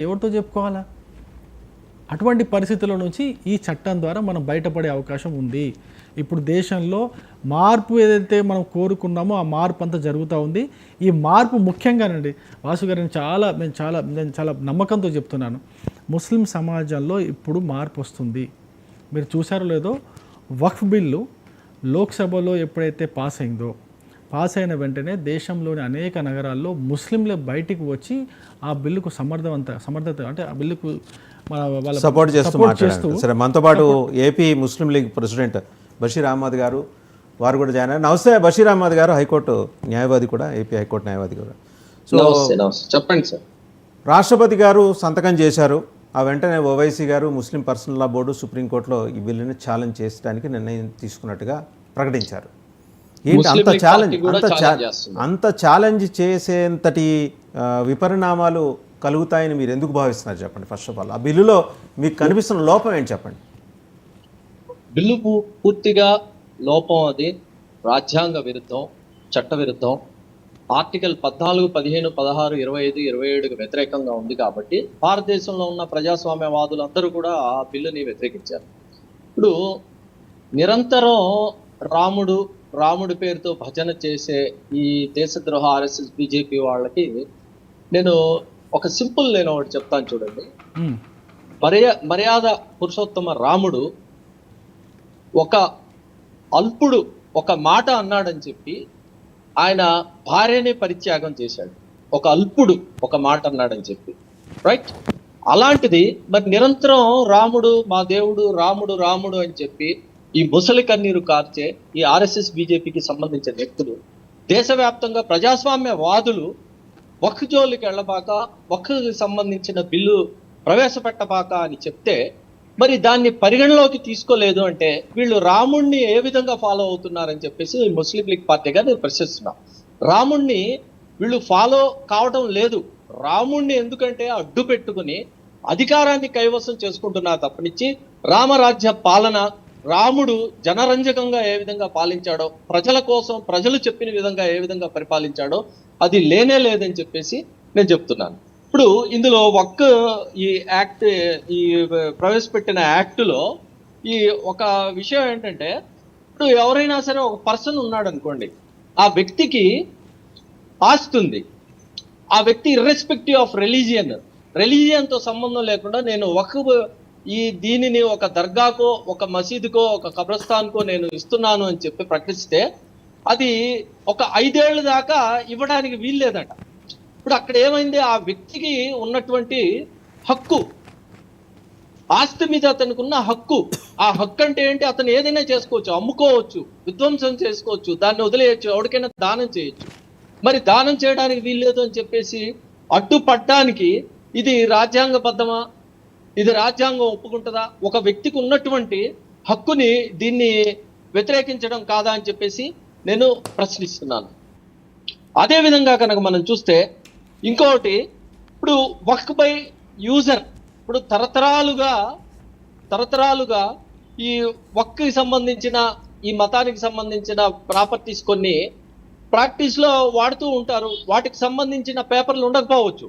ఎవరితో చెప్పుకోవాలా? అటువంటి పరిస్థితుల నుంచి ఈ చట్టం ద్వారా మనం బయటపడే అవకాశం ఉంది. ఇప్పుడు దేశంలో మార్పు ఏదైతే మనం కోరుకున్నామో ఆ మార్పు అంతా జరుగుతూ ఉంది. ఈ మార్పు ముఖ్యంగానండి వాసు గారు, నేను చాలా నమ్మకంతో చెప్తున్నాను. ముస్లిం సమాజంలో ఇప్పుడు మార్పు వస్తుంది. మీరు చూసారో లేదో, వక్ఫ్ బిల్లు లోక్సభలో ఎప్పుడైతే పాస్ అయిన వెంటనే దేశంలోని అనేక నగరాల్లో ముస్లింలు బయటికి వచ్చి ఆ బిల్లుకు సమర్థత అంటే ఆ బిల్లుకు సపోర్ట్ చేస్తూ సరే. మనతో పాటు ఏపీ ముస్లిం లీగ్ ప్రెసిడెంట్ బషీర్ అహ్మద్ గారు వారు కూడా జాయిన్ అయ్యారు. నమస్తే బషీర్ అహ్మద్ గారు, హైకోర్టు న్యాయవాది కూడా, ఏపీ హైకోర్టు న్యాయవాది కూడా. సో చెప్పండి సార్. రాష్ట్రపతి గారు సంతకం చేశారు. ఆ వెంటనే ఓవైసీ గారు ముస్లిం పర్సనల్ లా బోర్డు సుప్రీంకోర్టులో ఈ బిల్లుని ఛాలెంజ్ చేయడానికి నిర్ణయం తీసుకున్నట్టుగా ప్రకటించారు. ఏంటి అంత ఛాలెంజ్ చేసేంతటి విపరిణామాలు కలుగుతాయని మీరు ఎందుకు భావిస్తున్నారు చెప్పండి? ఫస్ట్ ఆఫ్ ఆల్ ఆ బిల్లులో మీకు కనిపిస్తున్న లోపం ఏంటి చెప్పండి? బిల్లు పూర్తిగా లోపం, అది రాజ్యాంగ విరుద్ధం, చట్ట విరుద్ధం. ఆర్టికల్ 14, 15, 16, 25, 27కు వ్యతిరేకంగా ఉంది. కాబట్టి భారతదేశంలో ఉన్న ప్రజాస్వామ్యవాదులందరూ కూడా ఆ బిల్లుని వ్యతిరేకించారు. ఇప్పుడు నిరంతరం రాముడి పేరుతో భజన చేసే ఈ దేశద్రోహ ఆర్ఎస్ఎస్ బీజేపీ వాళ్ళకి నేను ఒకటి చెప్తాను చూడండి. మర్యాద పురుషోత్తమ రాముడు ఒక అల్పుడు ఒక మాట అన్నాడని చెప్పి ఆయన భార్యని పరిత్యాగం చేశాడు. ఒక అల్పుడు ఒక మాట అన్నాడని చెప్పి, రైట్? అలాంటిది మరి నిరంతరం రాముడు మా దేవుడు, రాముడు రాముడు అని చెప్పి ఈ ముసలి కన్నీరు కార్చే ఈ ఆర్ఎస్ఎస్ బీజేపీకి సంబంధించిన వ్యక్తులు దేశవ్యాప్తంగా ప్రజాస్వామ్యవాదులు వక్ఫ్ జోలికి వెళ్ళబాక, వక్ఫ్కి సంబంధించిన బిల్లు ప్రవేశపెట్టబాక అని చెప్తే మరి దాన్ని పరిగణలోకి తీసుకోలేదు అంటే వీళ్ళు రాముణ్ణి ఏ విధంగా ఫాలో అవుతున్నారని చెప్పేసి ముస్లిం లీగ్ పార్టీగా నేను ప్రశ్నిస్తున్నా. రాముణ్ణి వీళ్ళు ఫాలో కావడం లేదు. రాముణ్ణి ఎందుకంటే అడ్డు పెట్టుకుని అధికారాన్ని కైవసం చేసుకుంటున్నారు తప్పనిచ్చి రామరాజ్య పాలన, రాముడు జనరంజకంగా ఏ విధంగా పాలించాడో, ప్రజల కోసం ప్రజలు చెప్పిన విధంగా ఏ విధంగా పరిపాలించాడో అది లేనే లేదని చెప్పేసి నేను చెప్తున్నాను. ఇప్పుడు ఇందులో ఈ యాక్ట్, ఈ ప్రవేశపెట్టిన యాక్టులో ఈ ఒక విషయం ఏంటంటే, ఇప్పుడు ఎవరైనా సరే ఒక పర్సన్ ఉన్నాడు అనుకోండి, ఆ వ్యక్తికి ఆస్తి ఉంది. ఆ వ్యక్తి ఇర్రెస్పెక్టివ్ ఆఫ్ రిలీజియన్తో సంబంధం లేకుండా నేను దీనిని ఒక దర్గాకో, ఒక మసీదుకో, ఒక కబ్రస్థాన్కో నేను ఇస్తున్నాను అని చెప్పి ప్రకటిస్తే అది ఒక 5 ఏళ్ళ దాకా ఇవ్వడానికి వీల్లేదట. ఇప్పుడు అక్కడ ఏమైంది, ఆ వ్యక్తికి ఉన్నటువంటి హక్కు, ఆస్తి మీద అతనికి ఉన్న హక్కు, ఆ హక్కు అంటే ఏంటి, అతను ఏదైనా చేసుకోవచ్చు, అమ్ముకోవచ్చు, విధ్వంసం చేసుకోవచ్చు, దాన్ని వదిలేయచ్చు, ఎవరికైనా దానం చేయొచ్చు. మరి దానం చేయడానికి వీల్లేదు అని చెప్పేసి అడ్డుపడ్డానికి ఇది రాజ్యాంగబద్ధమా? ఇది రాజ్యాంగం ఒప్పుకుంటుందా? ఒక వ్యక్తికి ఉన్నటువంటి హక్కుని దీన్ని వ్యతిరేకించడం కాదా అని చెప్పేసి నేను ప్రశ్నిస్తున్నాను. అదేవిధంగా కనుక మనం చూస్తే ఇంకొకటి, ఇప్పుడు వక్ఫ్ బై యూజర్, ఇప్పుడు తరతరాలుగా ఈ వక్ఫ్కి సంబంధించిన, ఈ మతానికి సంబంధించిన ప్రాపర్టీస్ కొన్ని ప్రాక్టీస్లో వాడుతూ ఉంటారు. వాటికి సంబంధించిన పేపర్లు ఉండకపోవచ్చు.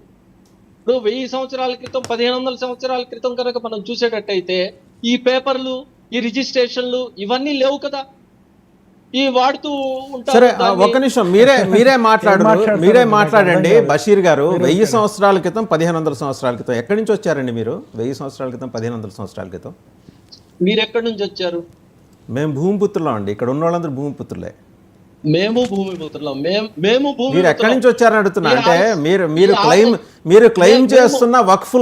ఇప్పుడు 1000 సంవత్సరాల క్రితం, 1500 సంవత్సరాల క్రితం కనుక మనం చూసేటట్టయితే ఈ పేపర్లు, ఈ రిజిస్ట్రేషన్లు ఇవన్నీ లేవు కదా, ఈ వాడుతూ ఉంటారు. సరే, ఒక నిమిషం మీరే మాట్లాడండి బషీర్ గారు. 1000 సంవత్సరాల క్రితం, 1500 సంవత్సరాల క్రితం ఎక్కడి నుంచి వచ్చారండి మీరు? 1000 సంవత్సరాల క్రితం, 1500 సంవత్సరాల క్రితం మీరు ఎక్కడి నుంచి వచ్చారు? మేము భూమిపుత్రులం అండి. ఇక్కడ ఉన్న వాళ్ళందరూ భూమిపుత్రులే. మేము భూమిపుత్రులం. మేము మీరు ఎక్కడి నుంచి వచ్చారని అడుగుతున్నా. అంటే మీరు క్లెయిమ్ చేస్తున్న వక్ఫ్